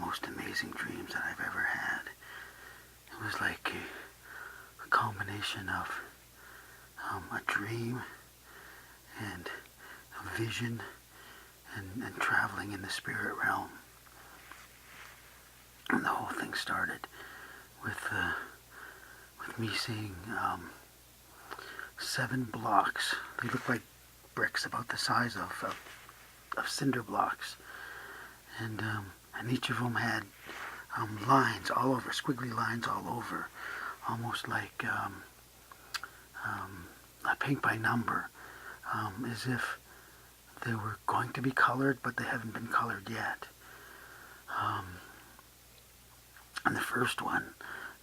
most amazing dreams that I've ever had. It was like a combination of a dream and a vision and traveling in the spirit realm. And the whole thing started with me seeing 7 blocks. They looked like bricks about the size of cinder blocks. And each of them had lines all over, squiggly lines all over, almost like a paint by number, as if they were going to be colored, but they haven't been colored yet. And the first one,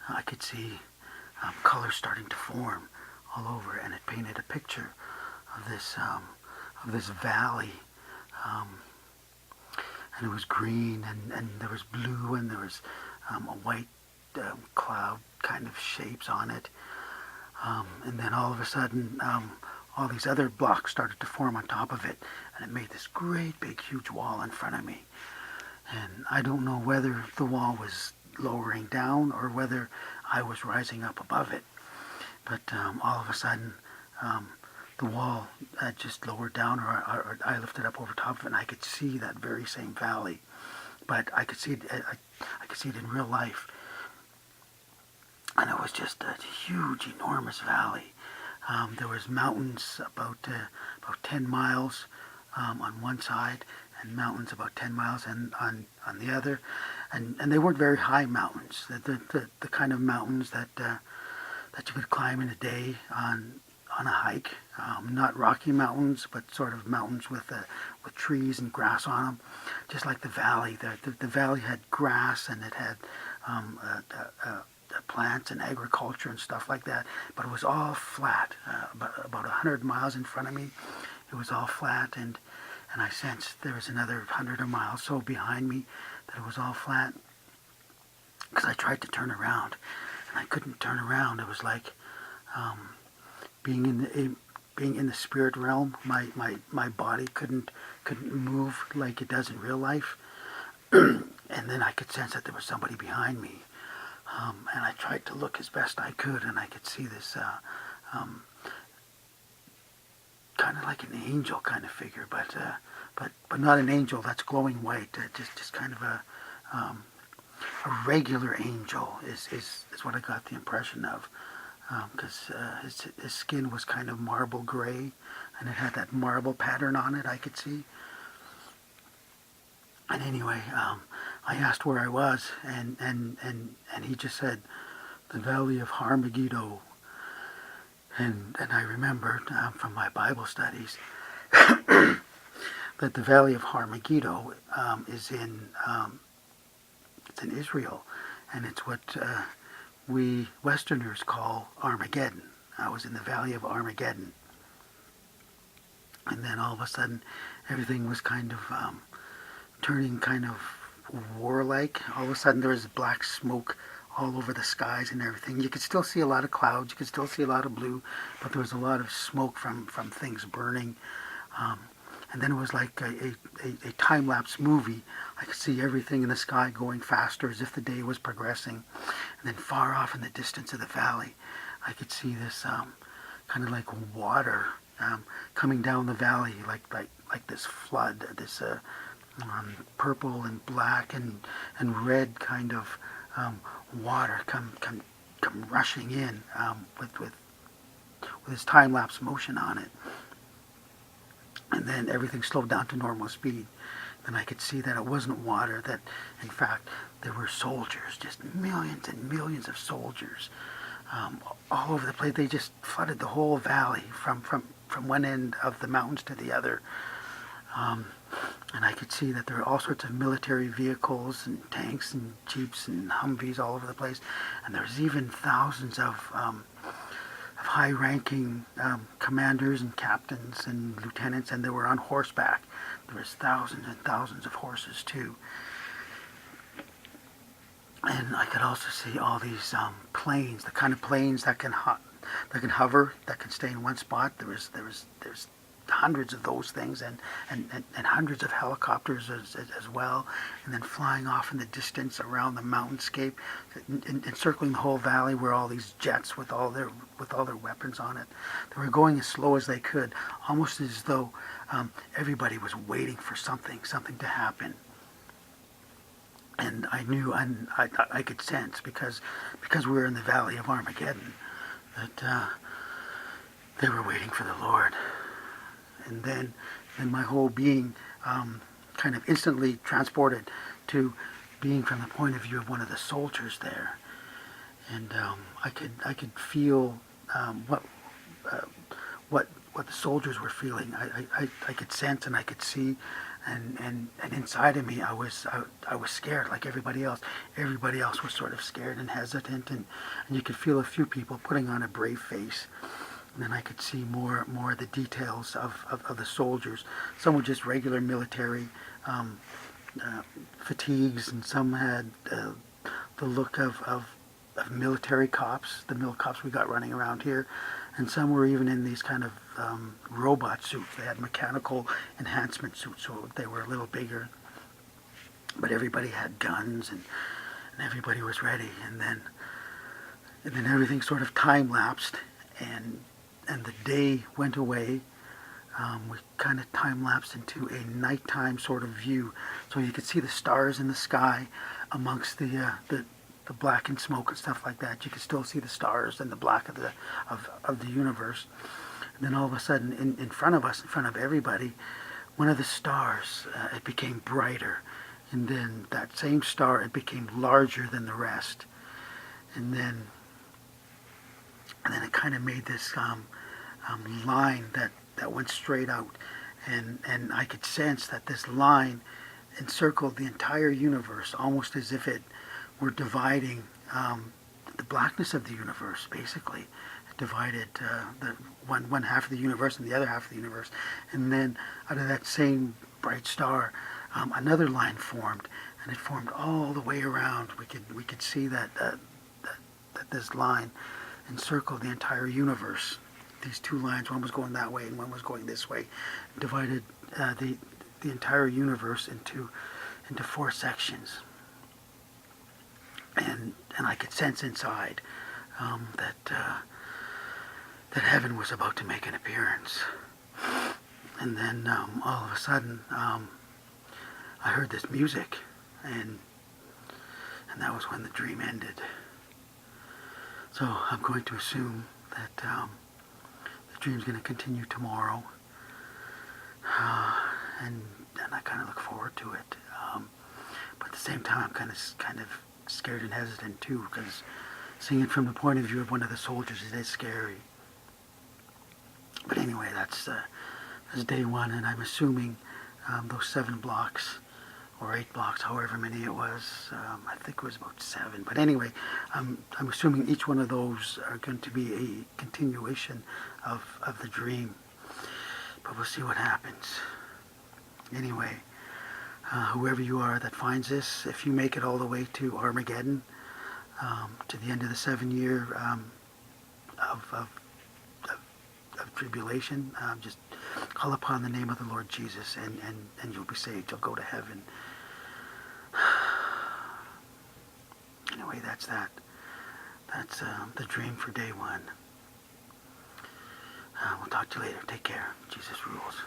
I could see colors starting to form all over, and it painted a picture of this valley, and it was green, and there was blue, and there was a white cloud kind of shapes on it, and then all of a sudden all these other blocks started to form on top of it, and it made this great big huge wall in front of me. And I don't know whether the wall was lowering down or whether I was rising up above it, but all of a sudden the wall just lowered down, or I lifted up over top of it, and I could see that very same valley, but I could see it, I could see it in real life, and it was just a huge, enormous valley. There was mountains about 10 miles on one side, and mountains about 10 miles on the other, and they weren't very high mountains. The kind of mountains that you could climb in a day on a hike. Not rocky mountains, but sort of mountains with trees and grass on them, just like the valley. The valley had grass, and it had plants and agriculture and stuff like that, but it was all flat. About 100 miles in front of me, it was all flat, and I sensed there was another 100 or miles so behind me that it was all flat, because I tried to turn around, and I couldn't turn around. It was like being in the spirit realm. My body couldn't move like it does in real life, and then I could sense that there was somebody behind me, and I tried to look as best I could, and I could see this kind of like an angel kind of figure, but not an angel that's glowing white. Just kind of a regular angel is what I got the impression of, because his skin was kind of marble gray, and it had that marble pattern on it, I could see. And anyway, I asked where I was, and he just said, the Valley of Armageddon. And I remembered from my Bible studies that the Valley of Armageddon is in Israel, and it's what we Westerners call Armageddon. I was in the Valley of Armageddon, and then all of a sudden everything was kind of turning kind of warlike. All of a sudden there was black smoke all over the skies and everything. You could still see a lot of clouds, you could still see a lot of blue, but there was a lot of smoke from things burning. And then it was like a time-lapse movie. I could see everything in the sky going faster as if the day was progressing. And then far off in the distance of the valley, I could see this kind of like water coming down the valley, like this flood, this purple and black and red kind of water come rushing in with this time-lapse motion on it. And then everything slowed down to normal speed. Then I could see that it wasn't water, that in fact there were soldiers, just millions and millions of soldiers all over the place. They just flooded the whole valley from one end of the mountains to the other. And I could see that there were all sorts of military vehicles and tanks and jeeps and Humvees all over the place. And there was even thousands of high-ranking commanders and captains and lieutenants, and they were on horseback. There was thousands and thousands of horses too. And I could also see all these planes, the kind of planes that can hover, that can stay in one spot. There was hundreds of those things, and hundreds of helicopters as well, and then flying off in the distance around the mountainscape, encircling the whole valley, where all these jets with all their weapons on it, they were going as slow as they could, almost as though everybody was waiting for something to happen. And I knew, and I could sense, because we were in the Valley of Armageddon, that they were waiting for the Lord. And then my whole being kind of instantly transported to being from the point of view of one of the soldiers there. And I could feel what the soldiers were feeling. I could sense and I could see, and inside of me I was scared, like everybody else. Everybody else was sort of scared and hesitant, and you could feel a few people putting on a brave face. And then I could see more of the details of the soldiers. Some were just regular military fatigues, and some had the look of military cops, the mil cops we got running around here. And some were even in these kind of robot suits. They had mechanical enhancement suits, so they were a little bigger. But everybody had guns, and everybody was ready. And then everything sort of time-lapsed, and the day went away. We kind of time-lapsed into a nighttime sort of view, so you could see the stars in the sky amongst the black and smoke and stuff like that. You could still see the stars and the black of the universe. And then all of a sudden, in front of us, in front of everybody, one of the stars, it became brighter. And then that same star, it became larger than the rest. And then it kind of made this line that went straight out. And I could sense that this line encircled the entire universe, almost as if it were dividing the blackness of the universe, basically. It divided the one half of the universe and the other half of the universe. And then out of that same bright star, another line formed, and it formed all the way around. We could see that this line encircled the entire universe. These two lines, one was going that way and one was going this way, divided the entire universe into 4 sections. And I could sense inside that heaven was about to make an appearance. And then all of a sudden, I heard this music, and that was when the dream ended. So I'm going to assume that the dream's going to continue tomorrow, and I kind of look forward to it. But at the same time, I'm kind of scared and hesitant too, because seeing it from the point of view of one of the soldiers, it is scary. But anyway, that's day 1, and I'm assuming those 7 blocks or 8 blocks, however many it was. I think it was about 7. But anyway, I'm assuming each one of those are going to be a continuation of the dream. But we'll see what happens. Anyway, whoever you are that finds this, if you make it all the way to Armageddon, to the end of the 7-year of tribulation, just call upon the name of the Lord Jesus, and you'll be saved. You'll go to heaven. Anyway, that's the dream for day 1. We'll talk to you later. Take care. Jesus rules.